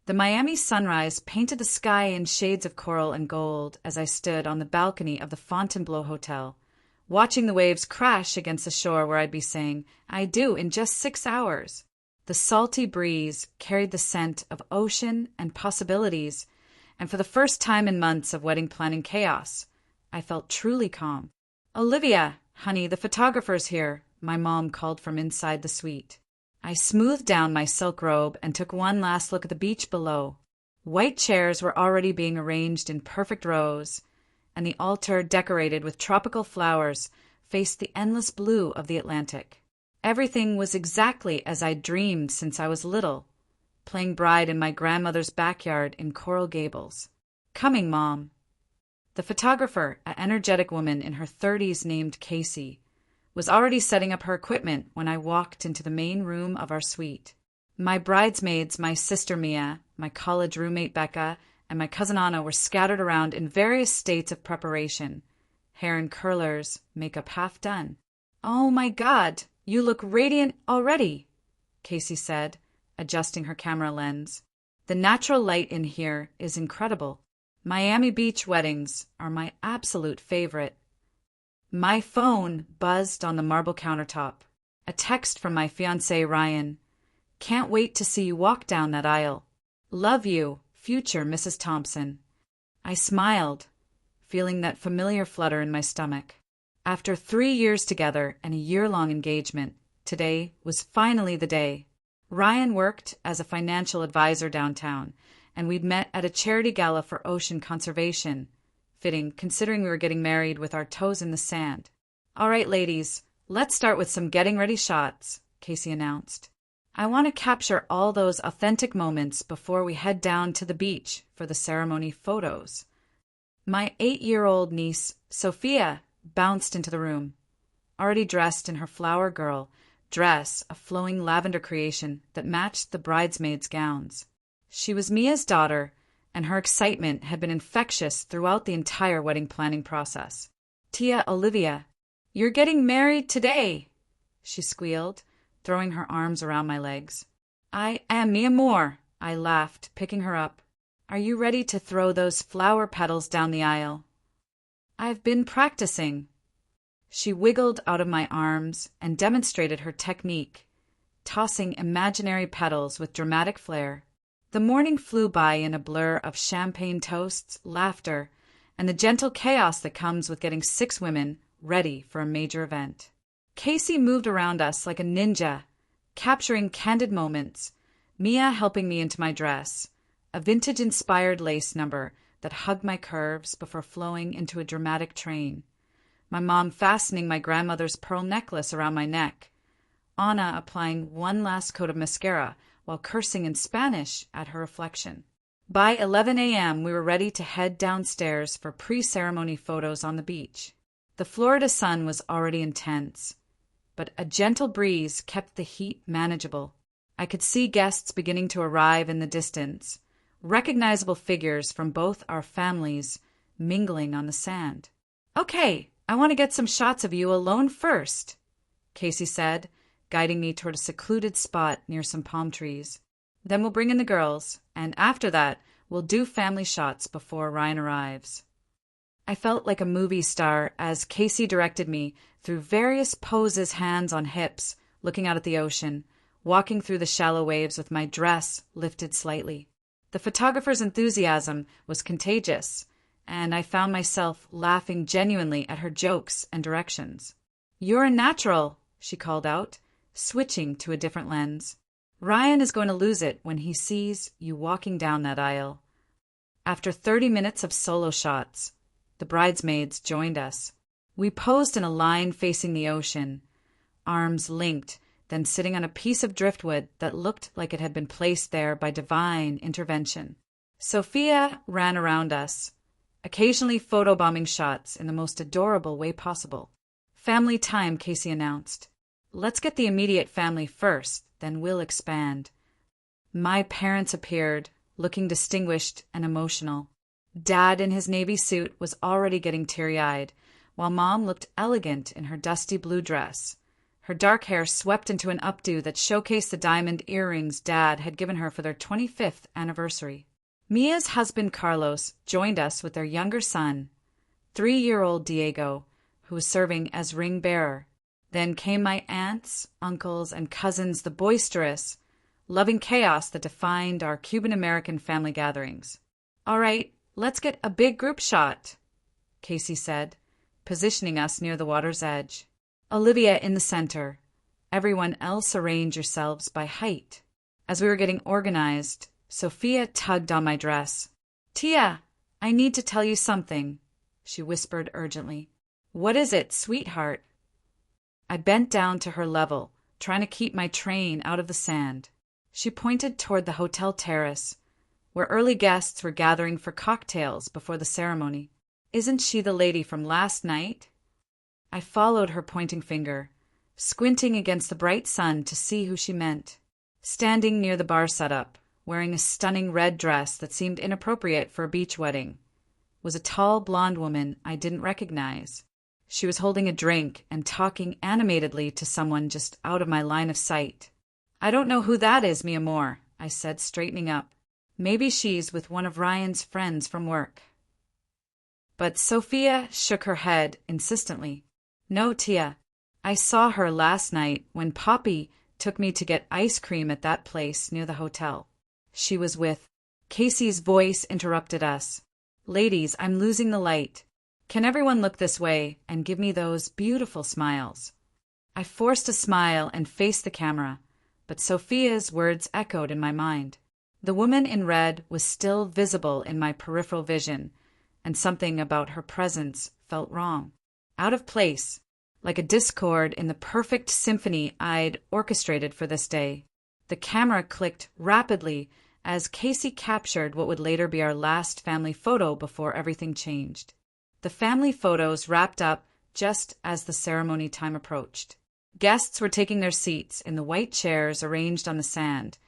The Miami sunrise painted the sky in shades of coral and gold as I stood on the balcony of the Fontainebleau Hotel, watching the waves crash against the shore where I'd be saying, "I do," in just 6 hours. The salty breeze carried the scent of ocean and possibilities, and for the first time in months of wedding planning chaos, I felt truly calm. "Olivia, honey, the photographer's here," my mom called from inside the suite. I smoothed down my silk robe and took one last look at the beach below. White chairs were already being arranged in perfect rows, and the altar, decorated with tropical flowers, faced the endless blue of the Atlantic. Everything was exactly as I'd dreamed since I was little, playing bride in my grandmother's backyard in Coral Gables. "Coming, Mom." The photographer, an energetic woman in her 30s named Casey, was already setting up her equipment when I walked into the main room of our suite. My bridesmaids, my sister Mia, my college roommate Becca, and my cousin Anna were scattered around in various states of preparation, hair in curlers, makeup half done. "Oh my God, you look radiant already," Casey said, adjusting her camera lens. "The natural light in here is incredible. Miami Beach weddings are my absolute favorite." My phone buzzed on the marble countertop. A text from my fiancé Ryan. "Can't wait to see you walk down that aisle. Love you, future Mrs. Thompson." I smiled, feeling that familiar flutter in my stomach. After 3 years together and a year-long engagement, today was finally the day. Ryan worked as a financial advisor downtown, and we'd met at a charity gala for ocean conservation. Fitting, considering we were getting married with our toes in the sand. "All right, ladies, let's start with some getting ready shots," Casey announced. "I want to capture all those authentic moments before we head down to the beach for the ceremony photos." My 8-year-old niece, Sophia, bounced into the room, already dressed in her flower girl dress, a flowing lavender creation that matched the bridesmaids' gowns. She was Mia's daughter, and her excitement had been infectious throughout the entire wedding planning process. "Tia Olivia, you're getting married today," she squealed, throwing her arms around my legs. "I am Mia Moore," I laughed, picking her up. "Are you ready to throw those flower petals down the aisle?" "I've been practicing." She wiggled out of my arms and demonstrated her technique, tossing imaginary petals with dramatic flair. The morning flew by in a blur of champagne toasts, laughter, and the gentle chaos that comes with getting 6 women ready for a major event. Casey moved around us like a ninja, capturing candid moments, Mia helping me into my dress, a vintage-inspired lace number that hugged my curves before flowing into a dramatic train, my mom fastening my grandmother's pearl necklace around my neck, Anna applying one last coat of mascara while cursing in Spanish at her reflection. By 11 a.m., we were ready to head downstairs for pre-ceremony photos on the beach. The Florida sun was already intense, but a gentle breeze kept the heat manageable. I could see guests beginning to arrive in the distance, recognizable figures from both our families mingling on the sand. "Okay, I want to get some shots of you alone first," Casey said, guiding me toward a secluded spot near some palm trees. "Then we'll bring in the girls, and after that, we'll do family shots before Ryan arrives." I felt like a movie star as Casey directed me through various poses, hands on hips, looking out at the ocean, walking through the shallow waves with my dress lifted slightly. The photographer's enthusiasm was contagious, and I found myself laughing genuinely at her jokes and directions. "You're a natural," she called out, switching to a different lens. "Ryan is going to lose it when he sees you walking down that aisle." After 30 minutes of solo shots, the bridesmaids joined us. We posed in a line facing the ocean, arms linked, then sitting on a piece of driftwood that looked like it had been placed there by divine intervention. Sophia ran around us, occasionally photobombing shots in the most adorable way possible. "Family time," Casey announced. "Let's get the immediate family first, then we'll expand." My parents appeared, looking distinguished and emotional. Dad in his navy suit was already getting teary-eyed, while Mom looked elegant in her dusty blue dress, Her dark hair swept into an updo that showcased the diamond earrings Dad had given her for their 25th anniversary. Mia's husband Carlos joined us with their younger son, 3-year-old Diego, who was serving as ring bearer. Then came my aunts, uncles, and cousins, the boisterous, loving chaos that defined our Cuban-American family gatherings. "All right, let's get a big group shot," Casey said, positioning us near the water's edge. Olivia in the center. Everyone else arrange yourselves by height. As we were getting organized, Sophia tugged on my dress. "Tia, I need to tell you something," she whispered urgently. "What is it, sweetheart?" I bent down to her level, trying to keep my train out of the sand. She pointed toward the hotel terrace, where early guests were gathering for cocktails before the ceremony. "Isn't she the lady from last night?" I followed her pointing finger, squinting against the bright sun to see who she meant. Standing near the bar setup, wearing a stunning red dress that seemed inappropriate for a beach wedding, was a tall blonde woman I didn't recognize. She was holding a drink and talking animatedly to someone just out of my line of sight. "I don't know who that is, mi amor," I said, straightening up. "Maybe she's with one of Ryan's friends from work." But Sophia shook her head insistently. "No, Tia. I saw her last night when Poppy took me to get ice cream at that place near the hotel. She was with—" Casey's voice interrupted us. "Ladies, I'm losing the light. Can everyone look this way and give me those beautiful smiles?" I forced a smile and faced the camera, but Sophia's words echoed in my mind. The woman in red was still visible in my peripheral vision, and something about her presence felt wrong. Out of place, like a discord in the perfect symphony I'd orchestrated for this day. The camera clicked rapidly as Casey captured what would later be our last family photo before everything changed. The family photos wrapped up just as the ceremony time approached. Guests were taking their seats in the white chairs arranged on the sand,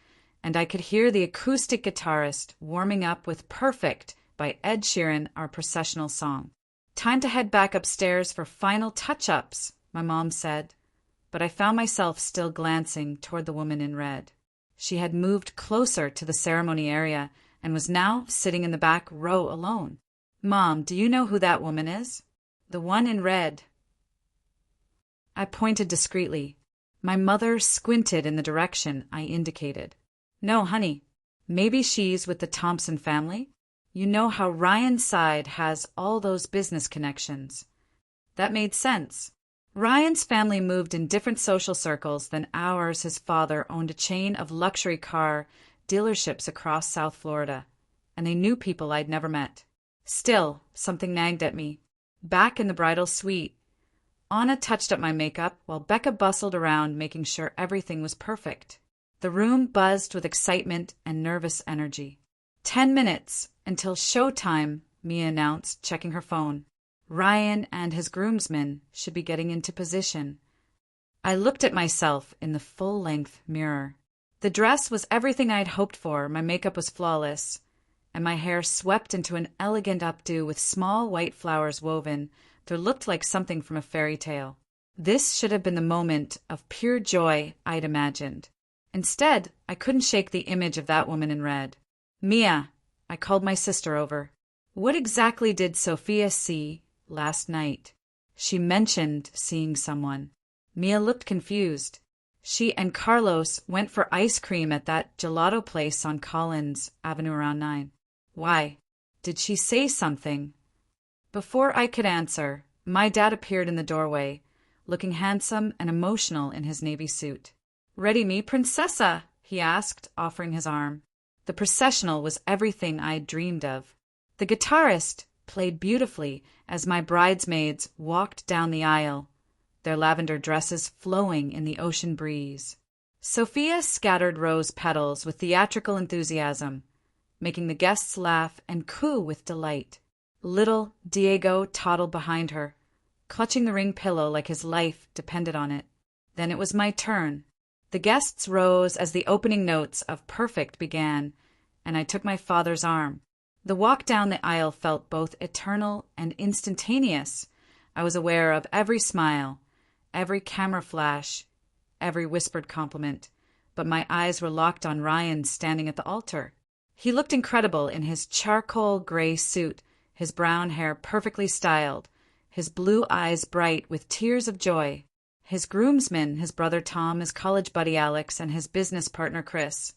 and I could hear the acoustic guitarist warming up with Perfect by Ed Sheeran, our processional song. "Time to head back upstairs for final touch-ups," my mom said, but I found myself still glancing toward the woman in red. She had moved closer to the ceremony area and was now sitting in the back row alone. "Mom, do you know who that woman is?" "The one in red." I pointed discreetly. My mother squinted in the direction I indicated. "No, honey. Maybe she's with the Thompson family? You know how Ryan's side has all those business connections." That made sense. Ryan's family moved in different social circles than ours. His father owned a chain of luxury car dealerships across South Florida, and they knew people I'd never met. Still, something nagged at me. Back in the bridal suite, Anna touched up my makeup while Becca bustled around making sure everything was perfect. The room buzzed with excitement and nervous energy. 10 minutes until showtime, Mia announced, checking her phone. Ryan and his groomsmen should be getting into position. I looked at myself in the full-length mirror. The dress was everything I'd hoped for, my makeup was flawless, and my hair swept into an elegant updo with small white flowers woven that looked like something from a fairy tale. This should have been the moment of pure joy I'd imagined. Instead, I couldn't shake the image of that woman in red. "Mia," I called my sister over. "What exactly did Sophia see last night?" She mentioned seeing someone. Mia looked confused. She and Carlos went for ice cream at that gelato place on Collins Avenue around 9. Why? Did she say something? Before I could answer, my dad appeared in the doorway, looking handsome and emotional in his navy suit. "Ready me, princessa?" he asked, offering his arm. The processional was everything I'd dreamed of. The guitarist played beautifully as my bridesmaids walked down the aisle, their lavender dresses flowing in the ocean breeze. Sophia scattered rose petals with theatrical enthusiasm, making the guests laugh and coo with delight. Little Diego toddled behind her, clutching the ring pillow like his life depended on it. Then it was my turn. The guests rose as the opening notes of Perfect began, and I took my father's arm. The walk down the aisle felt both eternal and instantaneous. I was aware of every smile, every camera flash, every whispered compliment, but my eyes were locked on Ryan standing at the altar. He looked incredible in his charcoal gray suit, his brown hair perfectly styled, his blue eyes bright with tears of joy. His groomsmen, his brother Tom, his college buddy Alex, and his business partner Chris,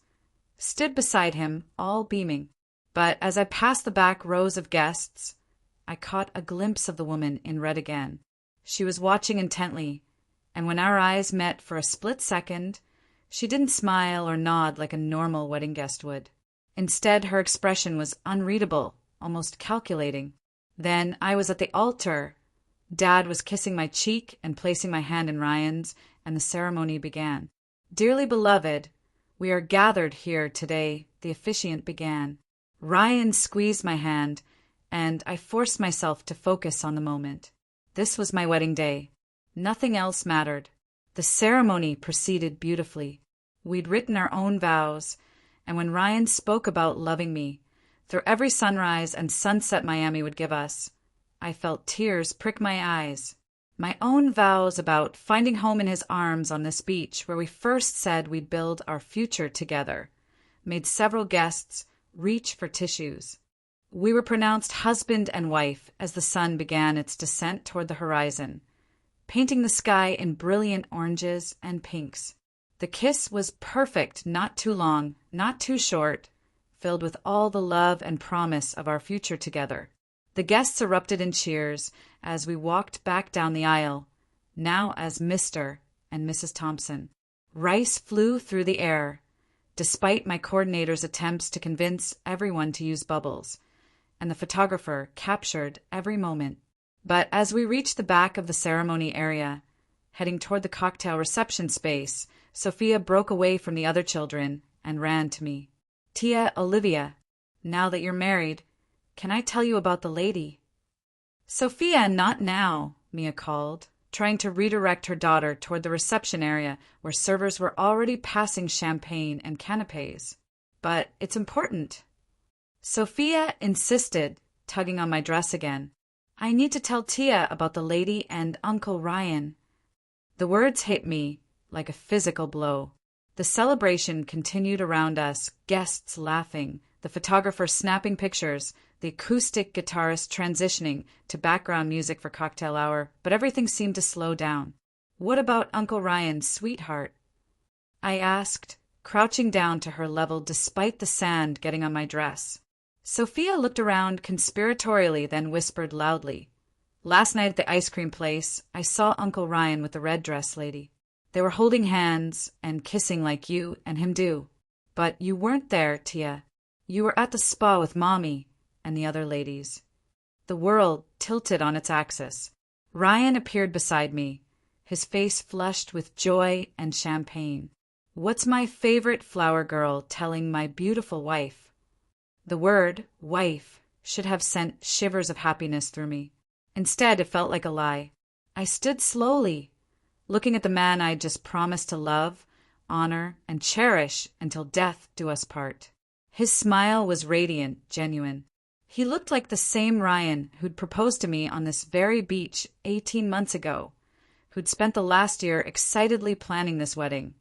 stood beside him, all beaming. But as I passed the back rows of guests, I caught a glimpse of the woman in red again. She was watching intently, and when our eyes met for a split second, she didn't smile or nod like a normal wedding guest would. Instead, her expression was unreadable, almost calculating. Then I was at the altar. Dad was kissing my cheek and placing my hand in Ryan's, and the ceremony began. "Dearly beloved, we are gathered here today," the officiant began. Ryan squeezed my hand, and I forced myself to focus on the moment. This was my wedding day. Nothing else mattered. The ceremony proceeded beautifully. We'd written our own vows, and when Ryan spoke about loving me, through every sunrise and sunset Miami would give us, I felt tears prick my eyes. My own vows about finding home in his arms on this beach where we first said we'd build our future together made several guests reach for tissues. We were pronounced husband and wife as the sun began its descent toward the horizon, painting the sky in brilliant oranges and pinks. The kiss was perfect, not too long, not too short, filled with all the love and promise of our future together. The guests erupted in cheers as we walked back down the aisle, now as Mr. and Mrs. Thompson. Rice flew through the air, despite my coordinator's attempts to convince everyone to use bubbles, and the photographer captured every moment. But as we reached the back of the ceremony area, heading toward the cocktail reception space, Sophia broke away from the other children and ran to me. "Tia, Olivia, now that you're married, can I tell you about the lady?" "Sophia, not now," Mia called, trying to redirect her daughter toward the reception area where servers were already passing champagne and canapes. "But it's important." Sophia insisted, tugging on my dress again. "I need to tell Tia about the lady and Uncle Ryan." The words hit me like a physical blow. The celebration continued around us, guests laughing, the photographer snapping pictures, the acoustic guitarist transitioning to background music for cocktail hour, but everything seemed to slow down. "What about Uncle Ryan's sweetheart?" I asked, crouching down to her level despite the sand getting on my dress. Sophia looked around conspiratorially, then whispered loudly. "Last night at the ice cream place, I saw Uncle Ryan with the red dress lady. They were holding hands and kissing like you and him do. But you weren't there, Tia. You were at the spa with Mommy and the other ladies." The world tilted on its axis. Ryan appeared beside me, his face flushed with joy and champagne. What's my favorite flower girl telling my beautiful wife? The word, wife, should have sent shivers of happiness through me. Instead, it felt like a lie. I stood slowly, looking at the man I'd just promised to love, honor, and cherish until death do us part. His smile was radiant, genuine. He looked like the same Ryan who'd proposed to me on this very beach 18 months ago, who'd spent the last year excitedly planning this wedding,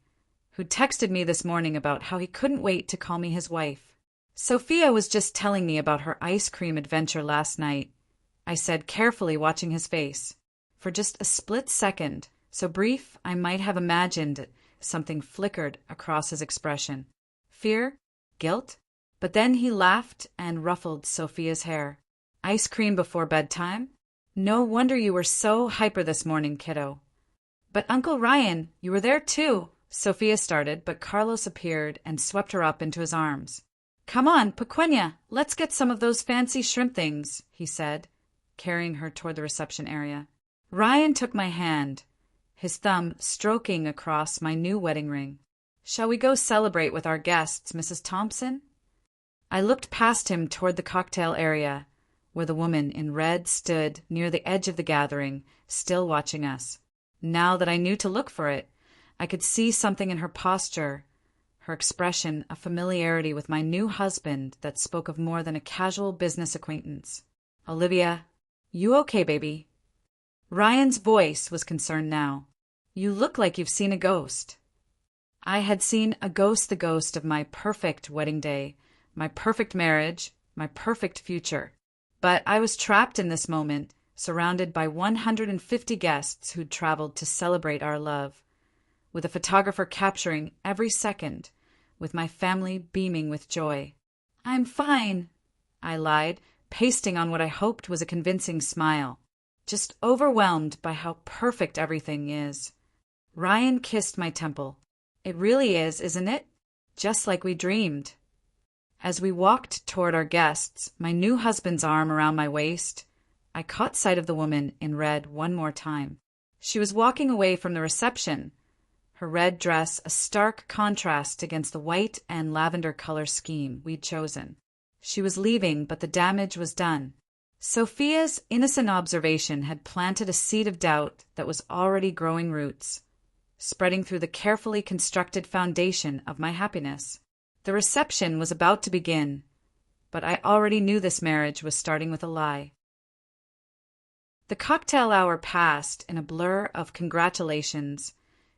who'd texted me this morning about how he couldn't wait to call me his wife. "Sophia was just telling me about her ice cream adventure last night," I said, carefully watching his face. For just a split second, so brief I might have imagined something flickered across his expression. Fear? Guilt? But then he laughed and ruffled Sophia's hair. "Ice cream before bedtime? No wonder you were so hyper this morning, kiddo." "But Uncle Ryan, you were there too," Sophia started, but Carlos appeared and swept her up into his arms. "Come on, Pequeña, let's get some of those fancy shrimp things," he said, carrying her toward the reception area. Ryan took my hand, his thumb stroking across my new wedding ring. "Shall we go celebrate with our guests, Mrs. Thompson?" I looked past him toward the cocktail area, where the woman in red stood near the edge of the gathering, still watching us. Now that I knew to look for it, I could see something in her posture, her expression, a familiarity with my new husband that spoke of more than a casual business acquaintance. "Olivia, you okay, baby?" Ryan's voice was concerned now. You look like you've seen a ghost." I had seen a ghost, the ghost of my perfect wedding day, my perfect marriage, my perfect future. But I was trapped in this moment, surrounded by 150 guests who'd traveled to celebrate our love, with a photographer capturing every second, with my family beaming with joy. "I'm fine," I lied, pasting on what I hoped was a convincing smile, just overwhelmed by how perfect everything is. Ryan kissed my temple. "It really is, isn't it? Just like we dreamed." As we walked toward our guests, my new husband's arm around my waist, I caught sight of the woman in red one more time. She was walking away from the reception, her red dress a stark contrast against the white and lavender color scheme we'd chosen. She was leaving, but the damage was done. Sophia's innocent observation had planted a seed of doubt that was already growing roots, spreading through the carefully constructed foundation of my happiness. The reception was about to begin, but I already knew this marriage was starting with a lie. The cocktail hour passed in a blur of congratulations,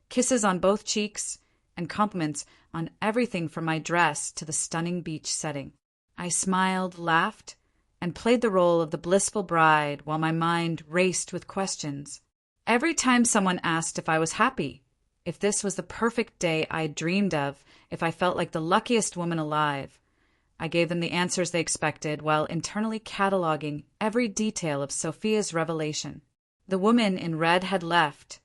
kisses on both cheeks, and compliments on everything from my dress to the stunning beach setting. I smiled, laughed, and played the role of the blissful bride while my mind raced with questions. Every time someone asked if I was happy, if this was the perfect day I'd dreamed of, if I felt like the luckiest woman alive, I gave them the answers they expected while internally cataloging every detail of Sophia's revelation. The woman in red had left,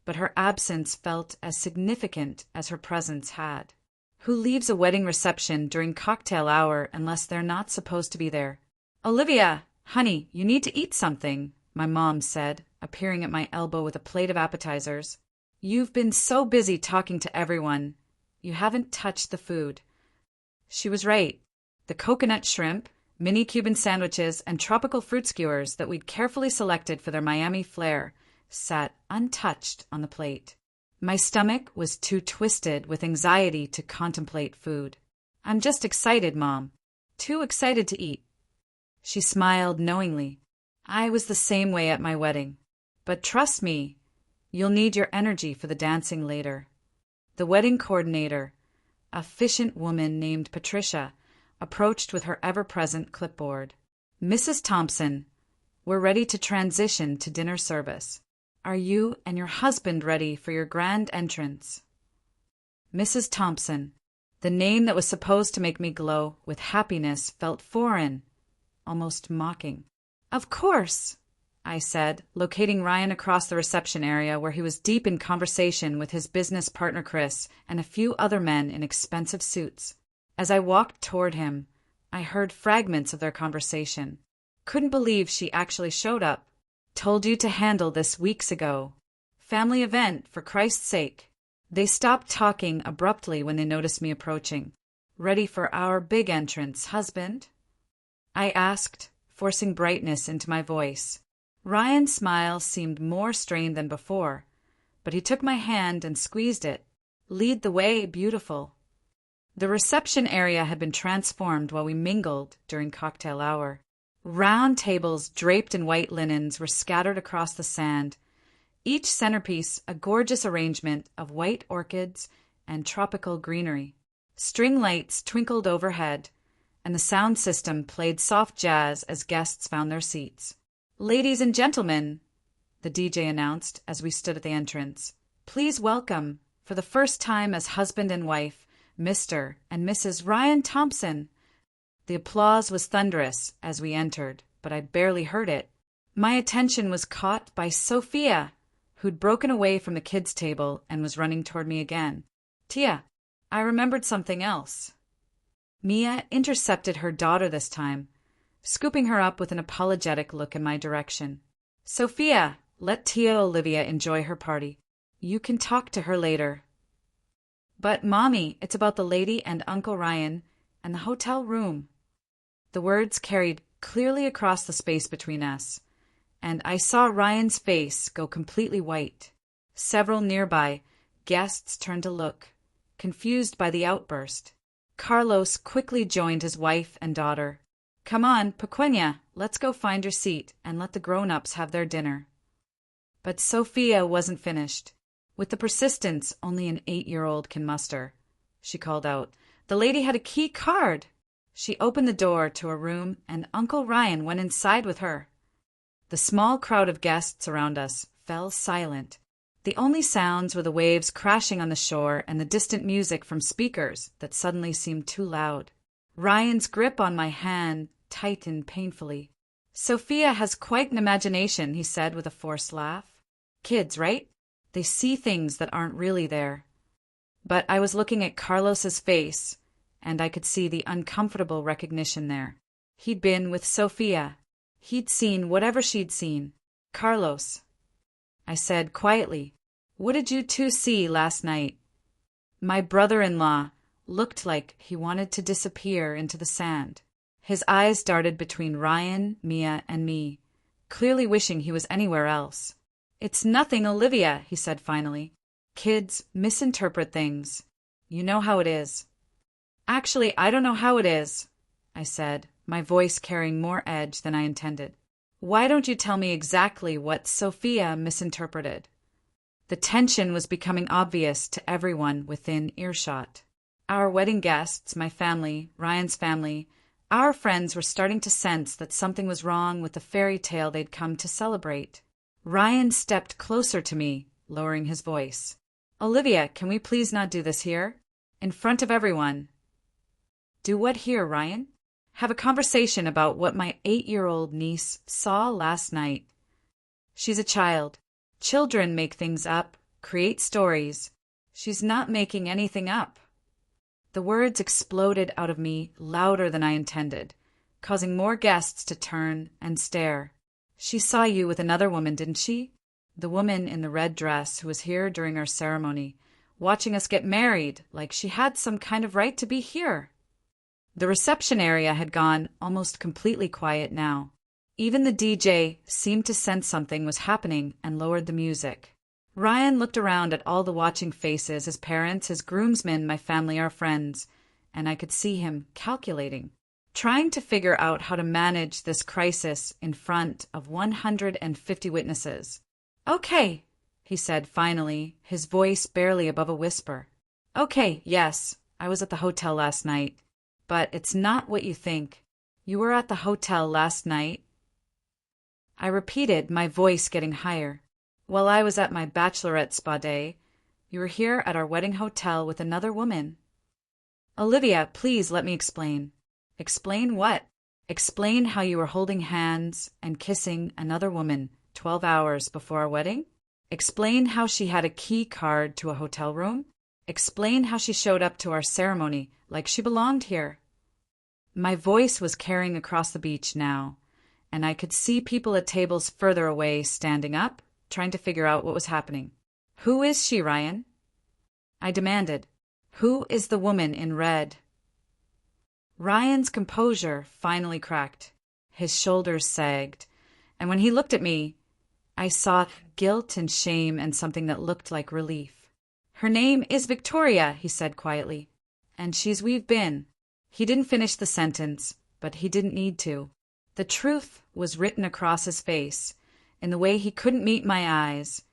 but her absence felt as significant as her presence had. Who leaves a wedding reception during cocktail hour unless they're not supposed to be there? "Olivia, honey, you need to eat something," my mom said, appearing at my elbow with a plate of appetizers. "You've been so busy talking to everyone, you haven't touched the food." She was right. The coconut shrimp, mini Cuban sandwiches, and tropical fruit skewers that we'd carefully selected for their Miami flair sat untouched on the plate. My stomach was too twisted with anxiety to contemplate food. "I'm just excited, Mom. Too excited to eat." She smiled knowingly. I was the same way at my wedding. But trust me, you'll need your energy for the dancing later. The wedding coordinator, a efficient woman named Patricia, approached with her ever-present clipboard. "Mrs. Thompson, we're ready to transition to dinner service. Are you and your husband ready for your grand entrance?" Mrs. Thompson, the name that was supposed to make me glow with happiness, felt foreign, almost mocking. "Of course," I said, locating Ryan across the reception area where he was deep in conversation with his business partner Chris and a few other men in expensive suits. As I walked toward him, I heard fragments of their conversation. "Couldn't believe she actually showed up. Told you to handle this weeks ago. Family event, for Christ's sake." They stopped talking abruptly when they noticed me approaching. "Ready for our big entrance, husband?" I asked, forcing brightness into my voice. Ryan's smile seemed more strained than before, but he took my hand and squeezed it. "Lead the way, beautiful." The reception area had been transformed while we mingled during cocktail hour. Round tables draped in white linens were scattered across the sand, each centerpiece a gorgeous arrangement of white orchids and tropical greenery. String lights twinkled overhead, and the sound system played soft jazz as guests found their seats. "Ladies and gentlemen," the DJ announced as we stood at the entrance, "please welcome, for the first time as husband and wife, Mr. and Mrs. Ryan Thompson." The applause was thunderous as we entered, but I barely heard it. My attention was caught by Sophia, who'd broken away from the kids' table and was running toward me again. "Tia, I remembered something else." Mia intercepted her daughter this time, scooping her up with an apologetic look in my direction. "Sophia, let Tia Olivia enjoy her party. You can talk to her later." "But, Mommy, it's about the lady and Uncle Ryan and the hotel room." The words carried clearly across the space between us, and I saw Ryan's face go completely white. Several nearby guests turned to look, confused by the outburst. Carlos quickly joined his wife and daughter. "Come on, Pequeña, let's go find your seat and let the grown-ups have their dinner." But Sophia wasn't finished. with the persistence only an 8-year-old can muster. She called out, "The lady had a key card!" She opened the door to a room, and Uncle Ryan went inside with her. The small crowd of guests around us fell silent. The only sounds were the waves crashing on the shore and the distant music from speakers that suddenly seemed too loud. Ryan's grip on my hand tightened painfully. "Sophia has quite an imagination," he said with a forced laugh. "Kids, right? They see things that aren't really there." But I was looking at Carlos's face, and I could see the uncomfortable recognition there. He'd been with Sophia. He'd seen whatever she'd seen. "Carlos," I said quietly, "what did you two see last night?" My brother-in-law looked like he wanted to disappear into the sand. His eyes darted between Ryan, Mia, and me, clearly wishing he was anywhere else. "It's nothing, Olivia," he said finally. "Kids misinterpret things. You know how it is." "Actually, I don't know how it is," I said, my voice carrying more edge than I intended. "Why don't you tell me exactly what Sophia misinterpreted?" The tension was becoming obvious to everyone within earshot. Our wedding guests, my family, Ryan's family, our friends were starting to sense that something was wrong with the fairy tale they'd come to celebrate. Ryan stepped closer to me, lowering his voice. "Olivia, can we please not do this here? In front of everyone." "Do what here, Ryan?" "Have a conversation about what my 8-year-old niece saw last night." "She's a child. Children make things up, create stories. She's not making anything up." The words exploded out of me louder than I intended, causing more guests to turn and stare. "She saw you with another woman, didn't she? The woman in the red dress who was here during our ceremony, watching us get married like she had some kind of right to be here." The reception area had gone almost completely quiet now. Even the DJ seemed to sense something was happening and lowered the music. Ryan looked around at all the watching faces, his parents, his groomsmen, my family, our friends, and I could see him calculating, trying to figure out how to manage this crisis in front of 150 witnesses. "Okay," he said finally, his voice barely above a whisper. "Okay, yes, I was at the hotel last night. But it's not what you think. You were at the hotel last night." I repeated, my voice getting higher. "While I was at my bachelorette spa day, you were here at our wedding hotel with another woman." "Olivia, please let me explain." "Explain what?" "Explain how you were holding hands and kissing another woman 12 hours before our wedding? Explain how she had a key card to a hotel room? Explain how she showed up to our ceremony like she belonged here." My voice was carrying across the beach now, and I could see people at tables further away standing up, trying to figure out what was happening. "Who is she, Ryan?" I demanded. "Who is the woman in red?" Ryan's composure finally cracked. His shoulders sagged, and when he looked at me, I saw guilt and shame and something that looked like relief. "Her name is Victoria," he said quietly, "and we've been." He didn't finish the sentence, but he didn't need to. The truth was written across his face, in the way he couldn't meet my eyes,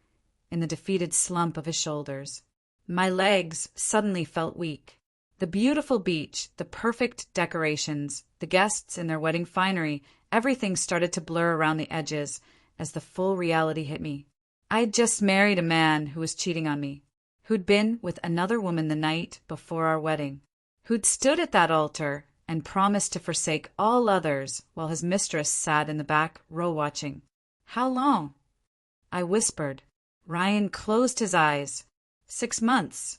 in the defeated slump of his shoulders. My legs suddenly felt weak. The beautiful beach, the perfect decorations, the guests in their wedding finery, everything started to blur around the edges as the full reality hit me. I'd just married a man who was cheating on me, who'd been with another woman the night before our wedding, who'd stood at that altar and promised to forsake all others while his mistress sat in the back row watching. "How long?" I whispered. Ryan closed his eyes. 6 months.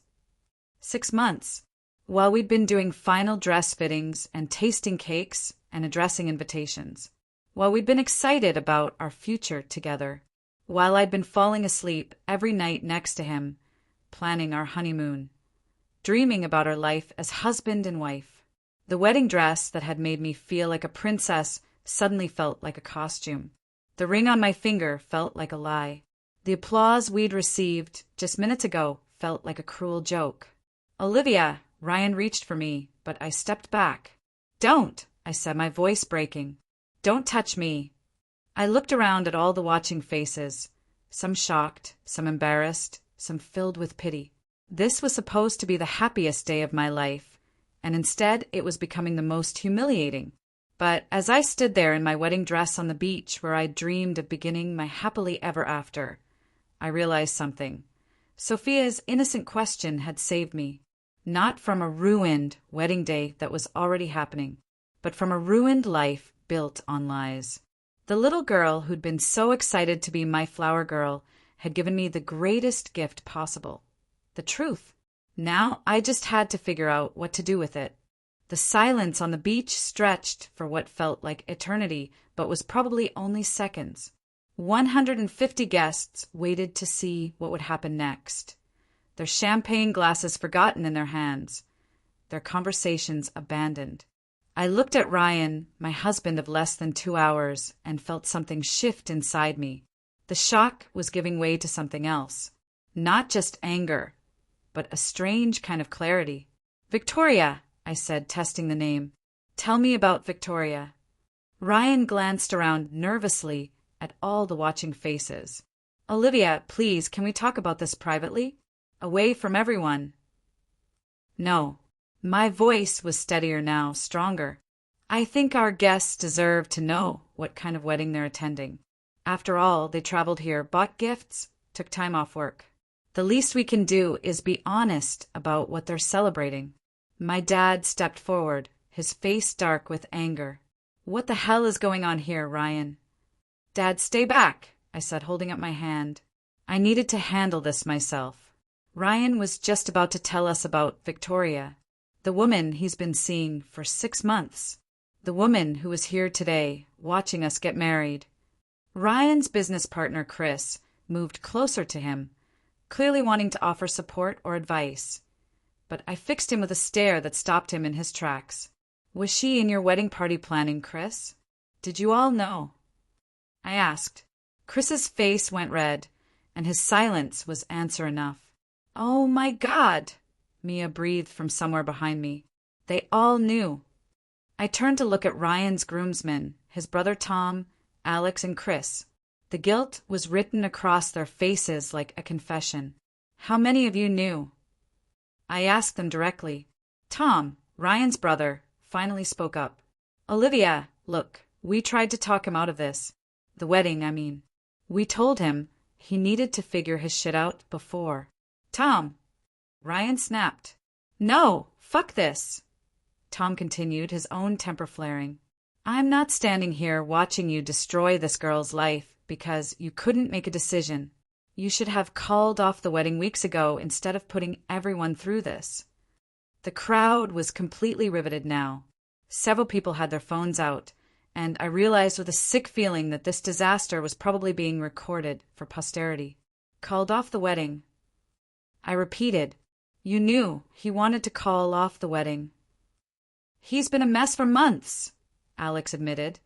6 months. While we'd been doing final dress fittings and tasting cakes and addressing invitations. While we'd been excited about our future together. While I'd been falling asleep every night next to him, planning our honeymoon. Dreaming about our life as husband and wife. The wedding dress that had made me feel like a princess suddenly felt like a costume. The ring on my finger felt like a lie. The applause we'd received just minutes ago felt like a cruel joke. "Olivia," Ryan reached for me, but I stepped back. "Don't," I said, my voice breaking. "Don't touch me." I looked around at all the watching faces, some shocked, some embarrassed, some filled with pity. This was supposed to be the happiest day of my life, and instead it was becoming the most humiliating. But as I stood there in my wedding dress on the beach where I dreamed of beginning my happily ever after, I realized something. Sophia's innocent question had saved me, not from a ruined wedding day that was already happening, but from a ruined life built on lies. The little girl who'd been so excited to be my flower girl had given me the greatest gift possible, the truth. Now I just had to figure out what to do with it. The silence on the beach stretched for what felt like eternity, but was probably only seconds. 150 guests waited to see what would happen next, their champagne glasses forgotten in their hands, their conversations abandoned. I looked at Ryan, my husband of less than 2 hours, and felt something shift inside me. The shock was giving way to something else. Not just anger, but a strange kind of clarity. "Victoria," I said, testing the name. "Tell me about Victoria." Ryan glanced around nervously at all the watching faces. "Olivia, please, can we talk about this privately? Away from everyone." "No." My voice was steadier now, stronger. "I think our guests deserve to know what kind of wedding they're attending. After all, they traveled here, bought gifts, took time off work. The least we can do is be honest about what they're celebrating." My dad stepped forward, his face dark with anger. "What the hell is going on here, Ryan?" "Dad, stay back," I said, holding up my hand. I needed to handle this myself. Ryan was just about to tell us about Victoria, the woman he's been seeing for 6 months, the woman who was here today, watching us get married. Ryan's business partner, Chris, moved closer to him, clearly wanting to offer support or advice. But I fixed him with a stare that stopped him in his tracks. "Was she in your wedding party planning, Chris? Did you all know?" I asked. Chris's face went red, and his silence was answer enough. "Oh my God!" Mia breathed from somewhere behind me. "They all knew." I turned to look at Ryan's groomsmen, his brother Tom, Alex, and Chris. The guilt was written across their faces like a confession. "How many of you knew?" I asked them directly. Tom, Ryan's brother, finally spoke up. "Olivia, look, we tried to talk him out of this. The wedding, I mean. We told him he needed to figure his shit out before." "Tom!" Ryan snapped. "No, fuck this!" Tom continued, his own temper flaring. "I'm not standing here watching you destroy this girl's life because you couldn't make a decision. You should have called off the wedding weeks ago instead of putting everyone through this." The crowd was completely riveted now. Several people had their phones out, and I realized with a sick feeling that this disaster was probably being recorded for posterity. "Called off the wedding." I repeated. "You knew he wanted to call off the wedding." "He's been a mess for months," Alex admitted,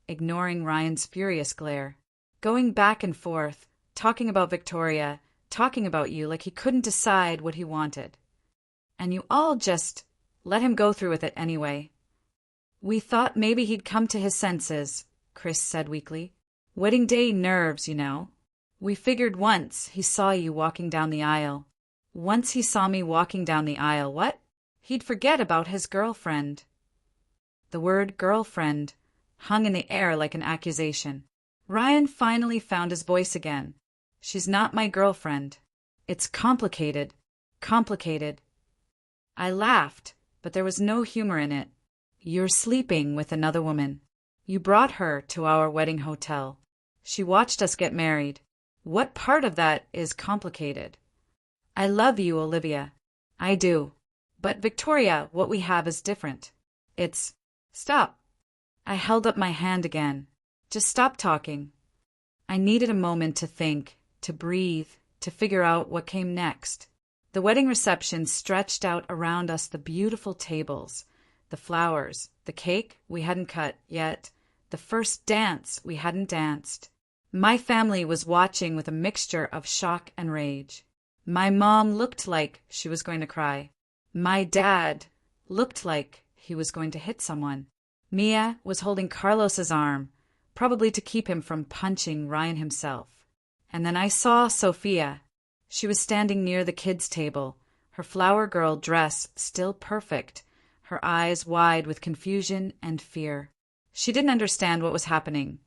ignoring Ryan's furious glare. "Going back and forth, talking about Victoria, talking about you like he couldn't decide what he wanted. And you all just let him go through with it anyway." "We thought maybe he'd come to his senses," Chris said weakly. "Wedding day nerves, you know. We figured once he saw you walking down the aisle. Once he saw me walking down the aisle, what? He'd forget about his girlfriend." The word girlfriend hung in the air like an accusation. Ryan finally found his voice again. "She's not my girlfriend. It's complicated. Complicated." I laughed, but there was no humor in it. "You're sleeping with another woman. You brought her to our wedding hotel. She watched us get married. What part of that is complicated?" "I love you, Olivia. I do. But Victoria, what we have is different. It's—" "Stop." I held up my hand again. "Just stop talking." I needed a moment to think, to breathe, to figure out what came next. The wedding reception stretched out around us, the beautiful tables, the flowers, the cake we hadn't cut yet, the first dance we hadn't danced. My family was watching with a mixture of shock and rage. My mom looked like she was going to cry. My dad looked like he was going to hit someone. Mia was holding Carlos's arm, probably to keep him from punching Ryan himself. And then I saw Sophia. She was standing near the kids' table, her flower girl dress still perfect, her eyes wide with confusion and fear. She didn't understand what was happening,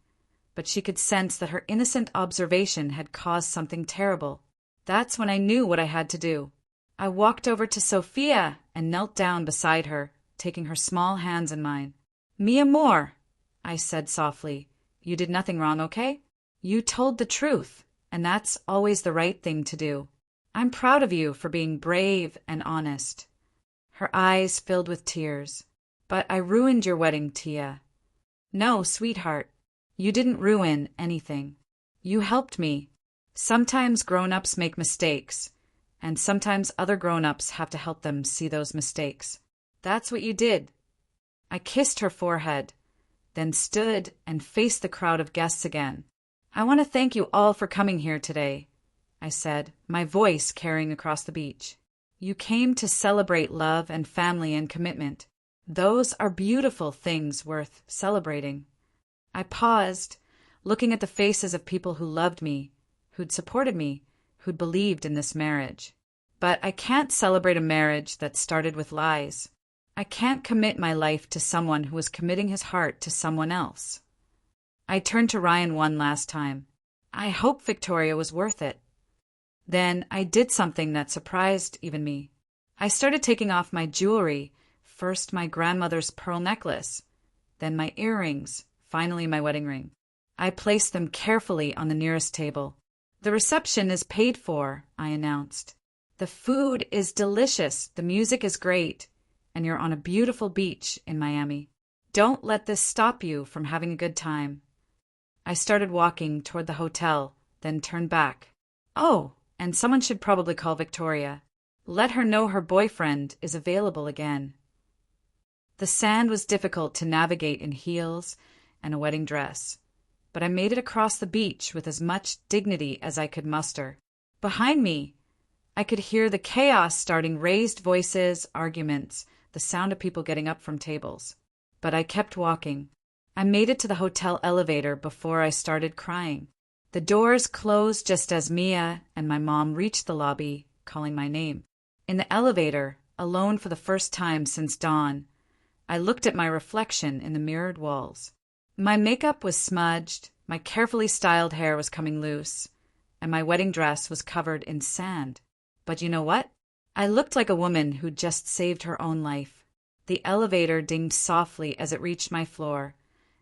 but she could sense that her innocent observation had caused something terrible. That's when I knew what I had to do. I walked over to Sophia and knelt down beside her, taking her small hands in mine. "Mi amor," I said softly, "you did nothing wrong, okay? You told the truth, and that's always the right thing to do. I'm proud of you for being brave and honest." Her eyes filled with tears. "But I ruined your wedding, Tia." "No, sweetheart, you didn't ruin anything. You helped me. Sometimes grown-ups make mistakes, and sometimes other grown-ups have to help them see those mistakes. That's what you did." I kissed her forehead, then stood and faced the crowd of guests again. "I want to thank you all for coming here today," I said, my voice carrying across the beach. "You came to celebrate love and family and commitment. Those are beautiful things worth celebrating." I paused, looking at the faces of people who loved me, who'd supported me, who'd believed in this marriage. But I can't celebrate a marriage that started with lies. I can't commit my life to someone who was committing his heart to someone else. I turned to Ryan one last time. I hope Victoria was worth it. Then I did something that surprised even me. I started taking off my jewelry, first my grandmother's pearl necklace, then my earrings, finally my wedding ring. I placed them carefully on the nearest table. "The reception is paid for," I announced. "The food is delicious, the music is great, and you're on a beautiful beach in Miami. Don't let this stop you from having a good time." I started walking toward the hotel, then turned back. "Oh, and someone should probably call Victoria. Let her know her boyfriend is available again." The sand was difficult to navigate in heels and a wedding dress, but I made it across the beach with as much dignity as I could muster. Behind me, I could hear the chaos starting, raised voices, arguments, the sound of people getting up from tables. But I kept walking. I made it to the hotel elevator before I started crying. The doors closed just as Mia and my mom reached the lobby, calling my name. In the elevator, alone for the first time since dawn, I looked at my reflection in the mirrored walls. My makeup was smudged, my carefully styled hair was coming loose, and my wedding dress was covered in sand. But you know what? I looked like a woman who'd just saved her own life. The elevator dinged softly as it reached my floor,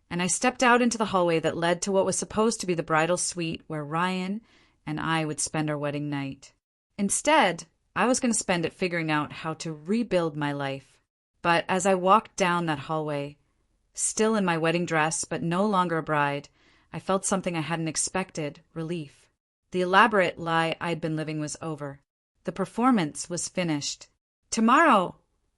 and I stepped out into the hallway that led to what was supposed to be the bridal suite where Ryan and I would spend our wedding night. Instead, I was going to spend it figuring out how to rebuild my life. But as I walked down that hallway, still in my wedding dress but no longer a bride, I felt something I hadn't expected: relief. The elaborate lie I'd been living was over. The performance was finished. Tomorrow,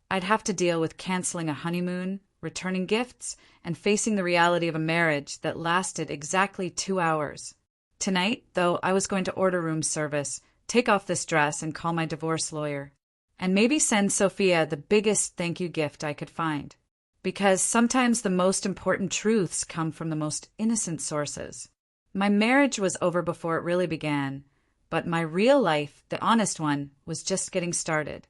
I'd have to deal with canceling a honeymoon, returning gifts, and facing the reality of a marriage that lasted exactly 2 hours. Tonight, though, I was going to order room service, take off this dress, and call my divorce lawyer. And maybe send Sophia the biggest thank you gift I could find. Because sometimes the most important truths come from the most innocent sources. My marriage was over before it really began, but my real life, the honest one, was just getting started.